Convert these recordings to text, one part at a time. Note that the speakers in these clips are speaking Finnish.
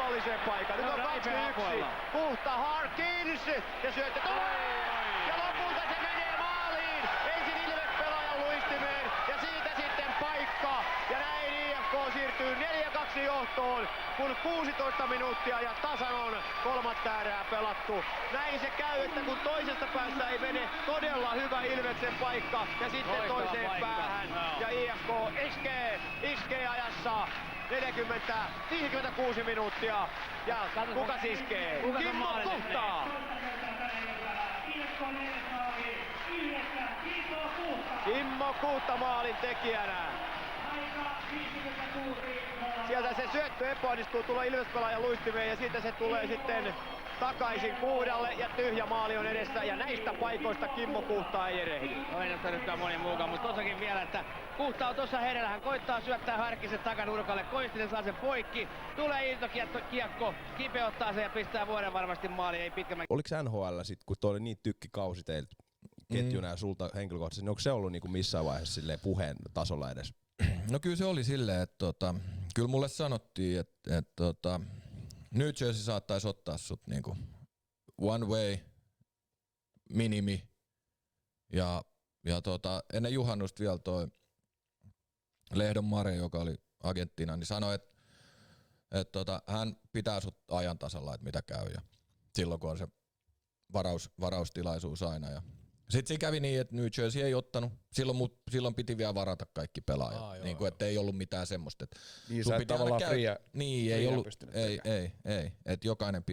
maalilliseen paikan. Nyt on 2-1. Kuhta Harkins ja syöttö tulee! Ja lopulta se menee maaliin! Ensin Ilves-pelaajan luistimeen ja siitä sitten paikka. Ja näin IFK siirtyy 4-2 johtoon, kun 16 minuuttia ja tasan on kolmatta erää pelattu. Näin se käy, että kun toisesta päästä ei mene todella hyvä Ilveksen paikka ja sitten toiseen päähän. Ja IFK iskee ajassa 56 minuuttia. Ja kuka iskee? Kimmo Kuhta! Kimmo Kuhta maalin tekijänä. Sieltä se syöttö epäonnistuu, tulee Ilves-pelaajan luistimeen ja siitä se tulee sitten takaisin Kuhdalle ja tyhjä maali on edessä ja näistä paikoista Kimmo Kuhta ei erehdy. No ei näytä nytkään moni muukaan, mutta tossakin vielä, että Kuhta on tossa herellä, hän koittaa syöttää Harkisen takanurkalle, Koistinen saa sen poikki, tulee irtokiekko, Kipe ottaa sen ja pistää vuoden varmasti maali, ei pitkä. Oliko NHL sit, kun toi oli niin tykkikausi teiltä ketjuna ja sulta henkilökohtaisesti, niin onko se ollut niinku missään vaiheessa silleen puheen tasolla edes? No kyllä se oli silleen, että kyllä mulle sanottiin, että New Jersey saattaisi ottaa sut niinku one way minimi ja ennen juhannusta vielä toi Lehdon Mare, joka oli agenttina, niin sanoi, että hän pitää sut ajan tasalla, että mitä käy ja silloin kun on se varaustilaisuus aina ja sitten se kävi niin, että New Jersey ei ottanut. Silloin piti vielä varata kaikki pelaajat. Niin kuin, että ei ollut mitään semmoista. Että niin sä et tavallaan niin, ei ollut. Ei. Että jokainen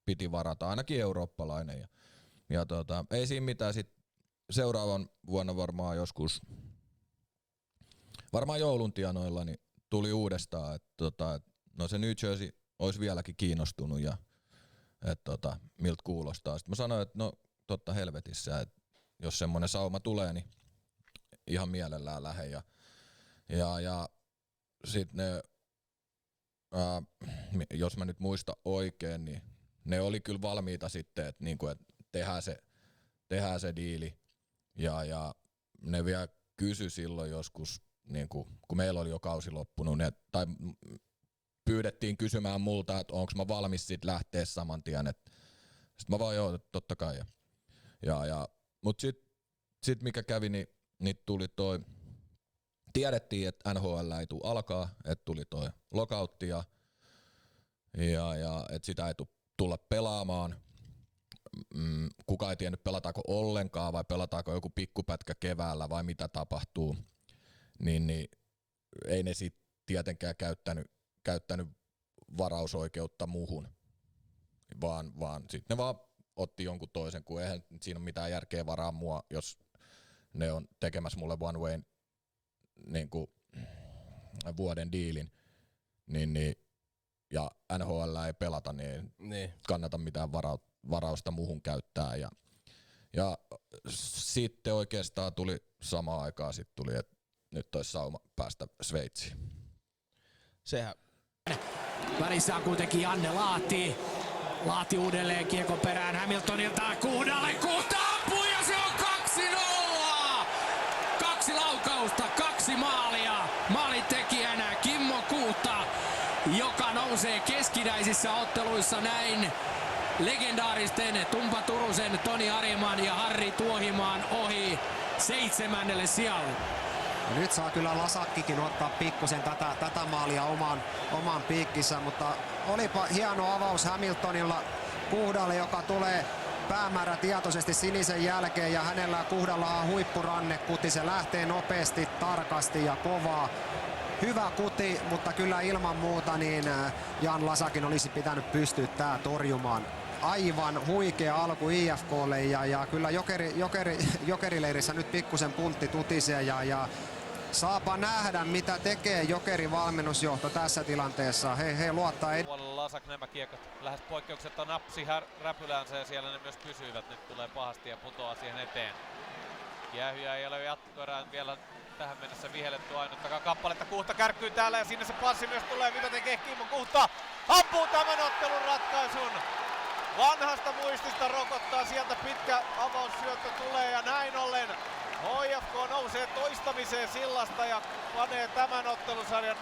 piti varata, ainakin eurooppalainen. Ja ei siinä mitään. Sitten seuraavan vuonna varmaan joskus, varmaan joulun tienoilla, niin tuli uudestaan, että no se New Jersey olisi vieläkin kiinnostunut ja että miltä kuulostaa. Sitten mä sanoin, että no totta helvetissä, että jos semmoinen sauma tulee, niin ihan mielellään lähden. Ja sitten ne, jos mä nyt muista oikein, niin ne oli kyllä valmiita sitten, että niinku, et tehdään se diili. Ja ne vielä kysyi silloin joskus, niinku, kun meillä oli jo kausi loppunut, tai pyydettiin kysymään multa, että onko mä valmis sit lähteä saman tien. Sitten mä vaan joo, totta kai. Mutta sit mikä kävi, niin tuli toi, tiedettiin, että NHL ei tule alkaa, että tuli toi lockoutti ja että sitä ei tulla pelaamaan. Kukaan ei tiennyt pelataanko ollenkaan vai pelataanko joku pikkupätkä keväällä vai mitä tapahtuu. Niin ei ne sit tietenkään käyttänyt varausoikeutta muuhun, vaan sitten ne vaan otti jonkun toisen, kun eihän siinä ole mitään järkeä varaa mua, jos ne on tekemässä mulle one way niin kuin vuoden diilin, niin, ja NHL ei pelata, niin ei kannata mitään varausta muuhun käyttää. Ja sitten oikeastaan tuli samaan aikaan, että nyt olisi sauma päästä Sveitsiin. Sehän. Välissä on kuitenkin Janne Laati uudelleen kiekon perään Hamiltonilta Kuhdalle. Kuhta ampuu ja se on 2-0! 2 laukausta, 2 maalia. Maalintekijänä Kimmo Kuhta, joka nousee keskinäisissä otteluissa näin legendaaristen Tumpa Turusen, Toni Ariman ja Harri Tuohimaan ohi 7. sijalle. Nyt saa kyllä Lasakkikin ottaa pikkusen tätä maalia omaan piikkissä, mutta olipa hieno avaus Hamiltonilla Kuhdalle, joka tulee päämäärä tietoisesti sinisen jälkeen ja hänellä Kuhdalla on huippuranne kuti, se lähtee nopeasti, tarkasti ja kovaa. Hyvä kuti, mutta kyllä ilman muuta niin Jan Lasakin olisi pitänyt pystyä tää torjumaan. Aivan huikea alku IFK:lle ja kyllä jokerileirissä nyt pikkusen puntti tutisee ja saapa nähdä, mitä tekee Jokerin valmennusjohto tässä tilanteessa. He luottaa Lasak nämä kiekot lähes poikkeuksetta napsi räpyläänsä ja siellä ne myös pysyivät. Nyt tulee pahasti ja putoaa siihen eteen. Jäähyjä ei ole jatkoerään vielä tähän mennessä vihelletty ainuttakaan kappaletta. Kuhta kärkkyy täällä ja sinne se passi myös tulee. Mitä tekee Kimmo Kuhta? Ampuu tämän ottelun ratkaisun. Vanhasta muistista rokottaa, sieltä pitkä avaussyöttö tulee ja näin ollen HIFK nousee toistamiseen sillasta ja panee tämän ottelusarjan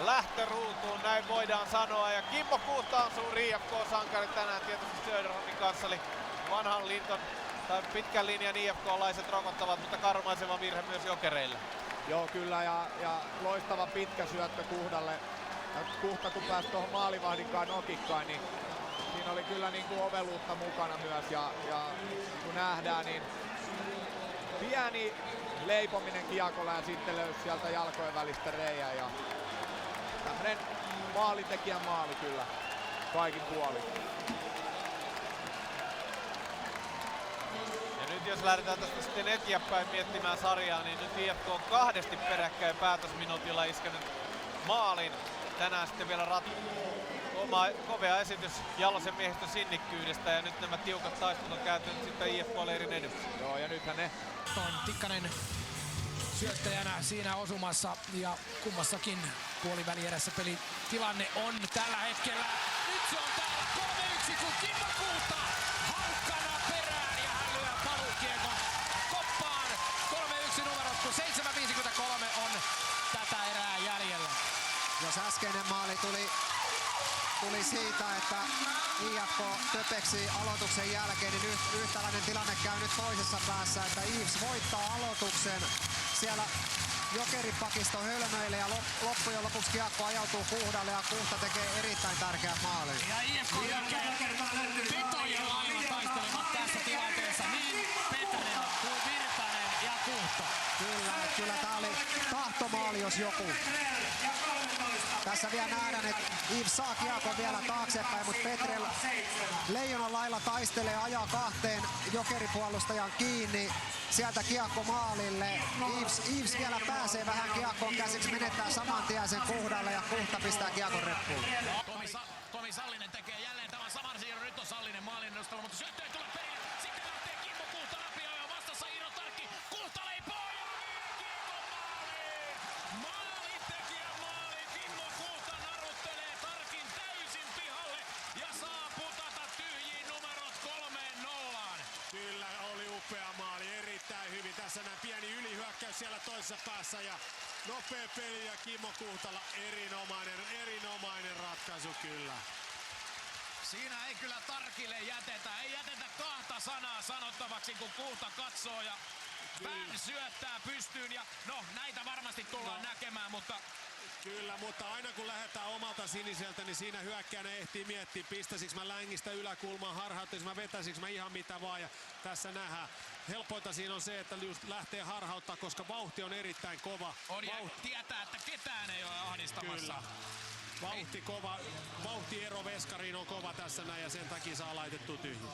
lähtöruutuun, näin voidaan sanoa. Ja Kimmo Kuhta on suuri IFK-sankari tänään tietysti Söderholmin kanssa, eli vanhan linton tai pitkän linjan IFK-laiset rokottavat, mutta karmaiseva virhe myös Jokereille. Joo kyllä ja loistava pitkä syöttö Kuhdalle. Ja Kuhta kun pääsi tuohon maalivahdinkaan nokikkaan, niin siinä oli kyllä niin kuin oveluutta mukana myös ja niin kuin nähdään, niin pieni leipominen kiekolla ja sitten löysi sieltä jalkojen välistä reijää ja tämmönen maalintekijän maali kyllä kaikin puolin. Ja nyt jos lähdetään tästä sitten eteenpäin miettimään sarjaa, niin nyt IFK on 2 peräkkäin päätösminuutilla iskenyt maalin. Tänään sitten vielä kovea esitys Jalosen miehistön sinnikkyydestä ja nyt nämä tiukat taistelut on kääntynyt sitten IFK-leirin edessä. Joo ja nythän ne Tikkanen syöttäjänä siinä osumassa ja kummassakin puolivälierässä pelitilanne on tällä hetkellä. Nyt se on täällä 3-1 kun Kimmo Kuhta haukkana perään ja hän lyö paluukiekon koppaan. 3-1 numerot kun 7.53 on tätä erää jäljellä. Jos äskeinen maali tuli siitä, että IFK töpeksi aloituksen jälkeen, niin yhtäläinen tilanne käy nyt toisessa päässä, että Eves voittaa aloituksen siellä Jokeripakisto hölmöille ja loppujen lopuksi kiekko ajautuu Kuhdalle ja Kuhta tekee erittäin tärkeät maalin. Ja IFK pitojen lailla taistelevat tässä tilanteessa niin Petrel kuin Virtanen ja Kuhta. Kyllä tää oli tahtomaali jos joku. Tässä vielä nähdään, että Yves saa kiekon vielä taaksepäin, mutta Petrel leijonan lailla taistelee, ajaa 2 jokeripuolustajan kiinni. Sieltä kiekko maalille. Yves vielä pääsee vähän kiekkoon käsiksi, menettää saman tien sen Kuhdalle ja Kuhta pistää kiekon reppuun. Tomi Sallinen tekee jälleen tämän saman siirron. Nyt on Sallinen maalin nostalla, mutta syöttö ei tule perille. Sitten lähtee Kimmo Kuhta rapioon ja vastassa Iiro Tarkki. Kuhta leipoo ja kiekko maaliin! Maalintekijän maali. Kimmo Kuhta naruttelee Tarkin täysin pihalle ja saa putata tyhjiin numerot 3-0. Kyllä oli upea maali, erittäin hyvin. Tässä näin pieni ylihyökkäys siellä toisessa päässä ja nopea peli ja Kimmo Kuhtala erinomainen ratkaisu kyllä. Siinä ei kyllä Tarkille ei jätetä 2 sanaa sanottavaksi, kun Kuhta katsoo ja pään syöttää pystyyn ja no näitä varmasti tullaan näkemään, mutta Kyllä, mutta aina kun lähdetään omalta siniseltä, niin siinä hyökkäänä ehtii miettiä, pistäisikö mä längistä yläkulmaan, harhauttaisinko mä, vetäisikö mä ihan mitä vaan. Ja tässä nähdään. Helpointa siinä on se, että just lähtee harhauttaa, koska vauhti on erittäin kova. on ja tietää, että ketään ei ole ahdistamassa. Kyllä. Vauhti kova, vauhtiero veskariin on kova tässä näin ja sen takia saa laitettua tyhjä.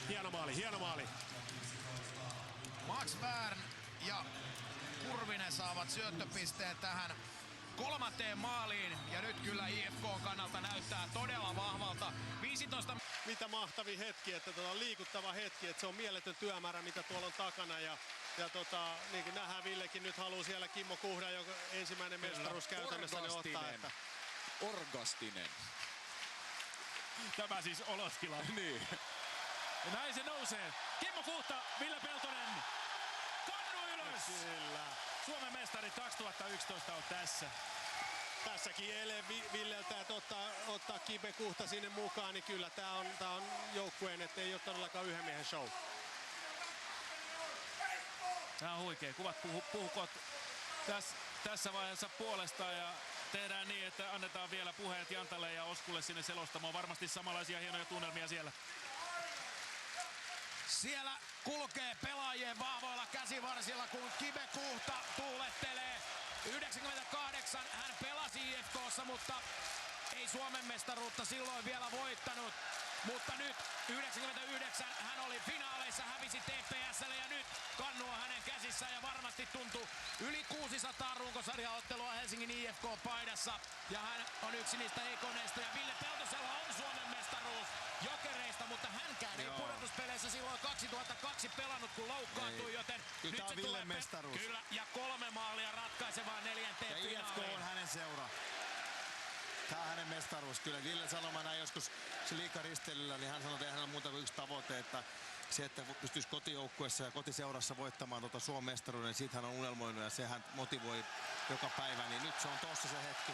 Hieno maali. Max Wern ja Kurvinen saavat syöttöpisteen tähän 3. maaliin ja nyt kyllä IFK kannalta näyttää todella vahvalta. 15. Mitä mahtavia hetki, että liikuttava hetki, että se on mieletön työmäärä, mitä tuolla on takana ja niin kuin nähdään, Villekin nyt haluaa siellä Kimmo Kuhda, joka ensimmäinen mestaruus käytännössä ne ottaa. Että Orgastinen. Tämä siis Oloskila. Niin. Ja näin se nousee. Kimmo Kuhta, Ville Peltonen. Kannu ylös! Kyllä. Suomen mestari 2011 on tässä. Tässäkin eilen Villeltä, että ottaa Kipe Kuhta sinne mukaan, niin kyllä tää on joukkueen, että ei ole todellakaan yhden miehen show. Tää on huikea. Kuvat puhukot tässä vaiheessa puolestaan ja tehdään niin, että annetaan vielä puheet Jantalle ja Oskulle sinne selostamaan. Varmasti samanlaisia hienoja tunnelmia siellä. Siellä kulkee pelaajien vahvoilla käsivarsilla, kun Kibe Kuhta tuulettelee. 98 hän pelasi IFK:ssa, mutta ei Suomen mestaruutta silloin vielä voittanut. Mutta nyt 99 hän oli finaaleissa, hävisi TPS:lle ja nyt kannu on hänen käsissään ja varmasti tuntuu yli 600 runkosarjaottelua Helsingin IFK-paidassa. Ja hän on yksi niistä ikoneista ja Ville Peltosella on Suomen mestaruus Jokereista, mutta hänkään ei pudotuspeleissä silloin 2002 pelannut kun loukkaantui, joten Kyllä nyt se Ville tulee mestaruus. Kyllä, ja 3 maalia ratkaisevaan 4. Ja IFK on hänen seura. Tämä on hänen mestaruus. Kyllä Ville sanoi, mä näin joskus se liikaristeilyllä, niin hän sanoi, että ei hänellä muuta kuin yksi tavoite, että se, että pystyisi kotijoukkueessa ja kotiseurassa voittamaan Suomen mestaruuden, niin siitä hän on unelmoinut ja sehän motivoi joka päivä, niin nyt se on tossa se hetki.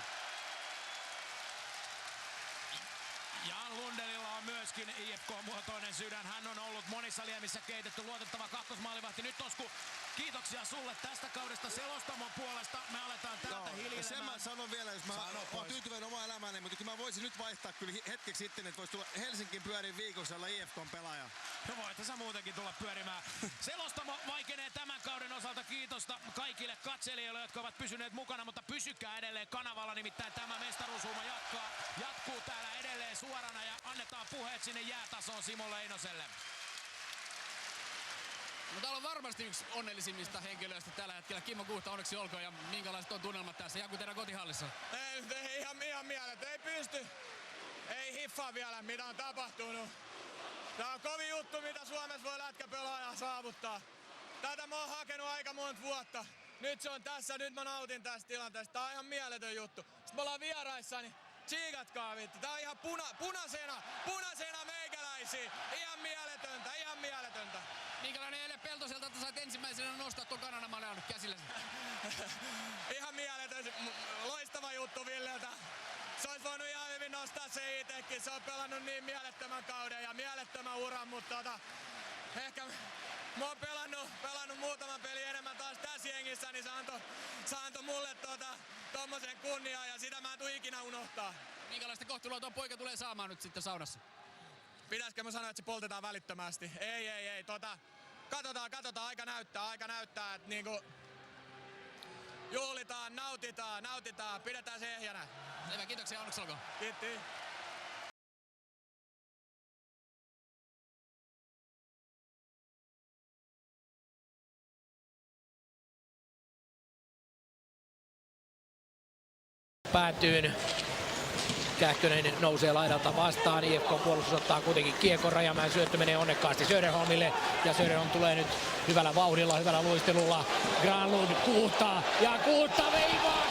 Jan Lundelilla on myöskin IFK-muotoinen sydän. Hän on ollut monissa liemissä keitetty luotettava kakkosmaalivahti. Nyt Osku, kiitoksia sulle tästä kaudesta selostamon puolesta. Me aletaan täältä hiljelemään. Sen mä sanon vielä, jos mä oon tyytyväinen omaan elämääni, mutta kyllä mä voisin nyt vaihtaa kyllä hetkeksi sitten, että voisi tulla Helsinkiin pyörin viikossa olla IFK:n pelaaja. No voit sä muutenkin tulla pyörimään. Selostamo vaikenee tämän kauden osalta. Kiitosta kaikille katselijoille, jotka ovat pysyneet mukana, mutta pysykää edelleen kanavalla, nimittäin tämä mestaruushuuma jatkuu täällä edelleen suorana ja annetaan puheet sinne jäätasoon Simo Leinoselle. No, täällä on varmasti yksi onnellisimmista henkilöistä tällä hetkellä. Kimmo Kuhta, onneksi olkoon. Ja minkälaiset on tunnelmat tässä? Jaku teidän kotihallissa. Ei ihan mielet. Ei pysty. Ei hiffaa vielä, mitä on tapahtunut. Tää on kovin juttu, mitä Suomessa voi lätkäpelaaja saavuttaa. Tätä mä oon hakenut aika monta vuotta. Nyt se on tässä, nyt mä nautin tästä tilanteesta. Tää on ihan mieletön juttu. Sitten me ollaan vieraissa, niin tsiikatkaa vittu. Tää on ihan punaisena meikäläisiä. Ihan mieletöntä. Minkälainen ele Peltoselta, että sait ensimmäisenä nostaa tuon Kanadamaleon käsilläsi? Ihan mieletön, loistava juttu Villeltä. Se olisi voinut ihan hyvin nostaa se itsekin. Se on pelannut niin mielettömän kauden ja mielettömän uran, mutta ehkä mä oon pelannut muutaman pelin enemmän taas tässä jengissä, niin se antoi mulle tommosen kunniaa ja sitä mä en tule ikinä unohtaa. Minkälaista kohtelua tuo poika tulee saamaan nyt sitten saunassa? Pitäisikö mä sanoa, että se poltetaan välittömästi? Ei. Katsotaan, aika näyttää, että niinku juhlitaan, nautitaan, pidetään se ehjänä. Hyvä, kiitoksia, onneksi olkoon. Kiitti. Päätyyn. Kähkönen nousee laidalta vastaan. IFK-puolustus ottaa kuitenkin kiekon. Rajamäen syöttö menee onnekkaasti Söderholmille. Ja Söderholm tulee nyt hyvällä vauhdilla, hyvällä luistelulla. Granlund Kuhta. Ja Kuhta veivaa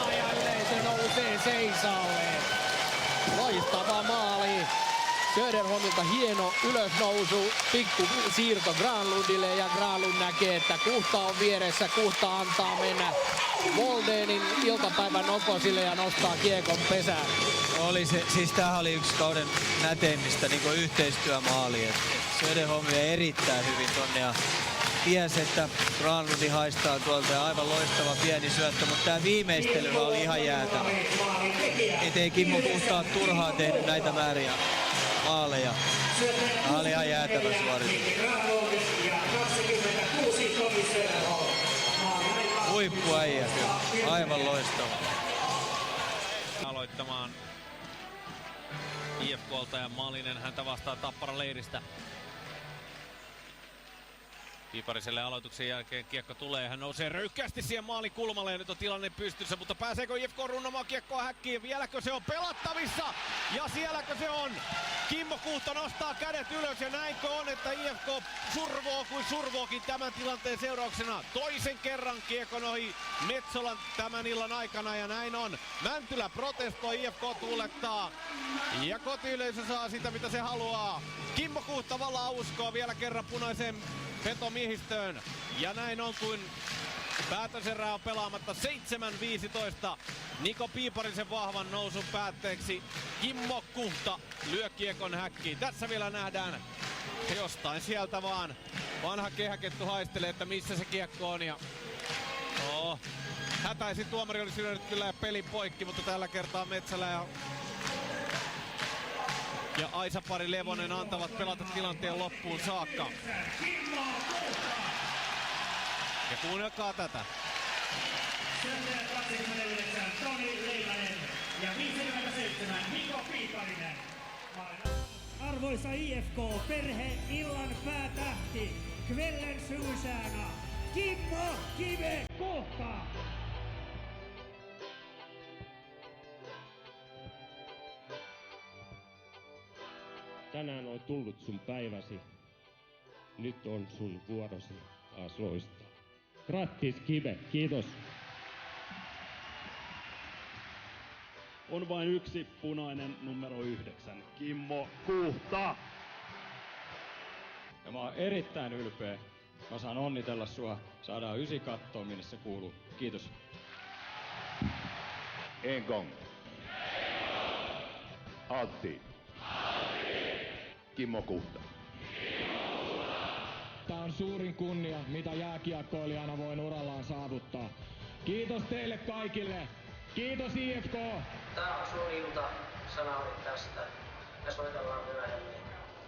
2-0. Ja yleisö nousee seisalle. Loistava maali. Söderholmilta hieno ylösnousu, pikku siirto Granlundille ja Granlund näkee, että Kuhta on vieressä, Kuhta antaa mennä Moldenin iltapäivän nokosille ja nostaa kiekon pesään. Oli se, siis tämähän oli yksi kauden näteimmistä niin yhteistyömaali. Söderholm vei erittäin hyvin tonne ja tiesi, että Granlundi haistaa tuolta ja aivan loistava pieni syöttö, mutta tämä viimeistely oli ihan jäätävä. Ettei Kimmo Kuhta turhaan tehnyt näitä määriä maaleja. Tämä oli ihan jäätävä suoritus. Huippuäijä, aivan loistava. Aloittamaan IFK:lta ja Malinen häntä vastaa Tappara leiristä. Piipariselle aloituksen jälkeen kiekko tulee, hän nousee röyhkeästi siihen maalin kulmalle ja nyt on tilanne pystyssä, mutta pääseekö IFK runnomaan kiekkoa häkkiin? Vieläkö se on pelattavissa? Ja sielläkö se on? Kimmo Kuhta nostaa kädet ylös ja näinkö on, että IFK survoo kuin survookin tämän tilanteen seurauksena. Toisen kerran kiekon ohi Metsolan tämän illan aikana ja näin on. Mäntylä protestoi, IFK tuulettaa ja kotiyleisö saa sitä mitä se haluaa. Kimmo Kuhta valaa uskoa vielä kerran punaisen vetomiehistöön. Ja näin on kuin päätöserää on pelaamatta 7-15. Niko Piiparisen vahvan nousun päätteeksi Kimmo Kuhta lyö kiekon häkkiin. Tässä vielä nähdään jostain sieltä vaan. Vanha kehäkettu haistelee, että missä se kiekko on. Ja hätäisin tuomari olisi lyönyt kyllä pelin poikki, mutta tällä kertaa Metsälä ja Aisa-Pari Levonen antavat pelata tilanteen loppuun saakka. Ja kuunnelkaa tätä. 29 Toni Leipänen ja 57 Niko Piiparinen. Arvoisa IFK, perhe illan päätähti, kvällen solstjärna, Kimmo Kive Kuhta. Tänään on tullut sun päiväsi. Nyt on sun vuorosi taas loistaa. Grattis Kive, kiitos. On vain yksi punainen numero 9. Kimmo Kuhta. Ja mä oon erittäin ylpeä. Mä saan onnitella sua. Saadaan 9 kattoa, minne se kuuluu. Kiitos. Enkong. Altti. Kimmo Kuhta. Tää on suurin kunnia, mitä jääkiekkoilijana voin urallaan saavuttaa. Kiitos teille kaikille. Kiitos IFK. Tää on sun ilta. Sä nautit tästä. Me soitellaan myöhemmin.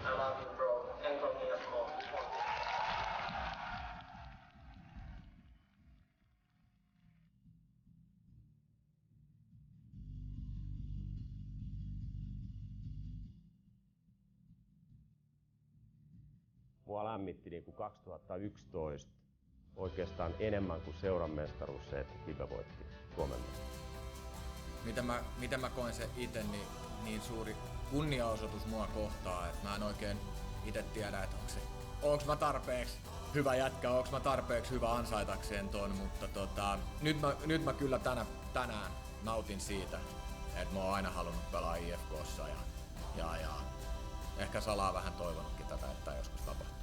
I love you bro. Enkong IFK. Mua lämmitti niin kuin 2011 oikeastaan enemmän kuin seuran mestaruus se, että Kipe voitti Suomen mestaruuden. Miten mä koen sen ite, niin suuri kunniaosoitus mua kohtaa, että mä en oikein ite tiedä, että onks mä tarpeeksi hyvä jätkä, onks mä tarpeeksi hyvä ansaitakseen ton, mutta nyt mä kyllä tänään nautin siitä, että mä oon aina halunnut pelaa IFK:ssa ja ehkä salaa vähän toivonutkin tätä, että joskus tapahtuu.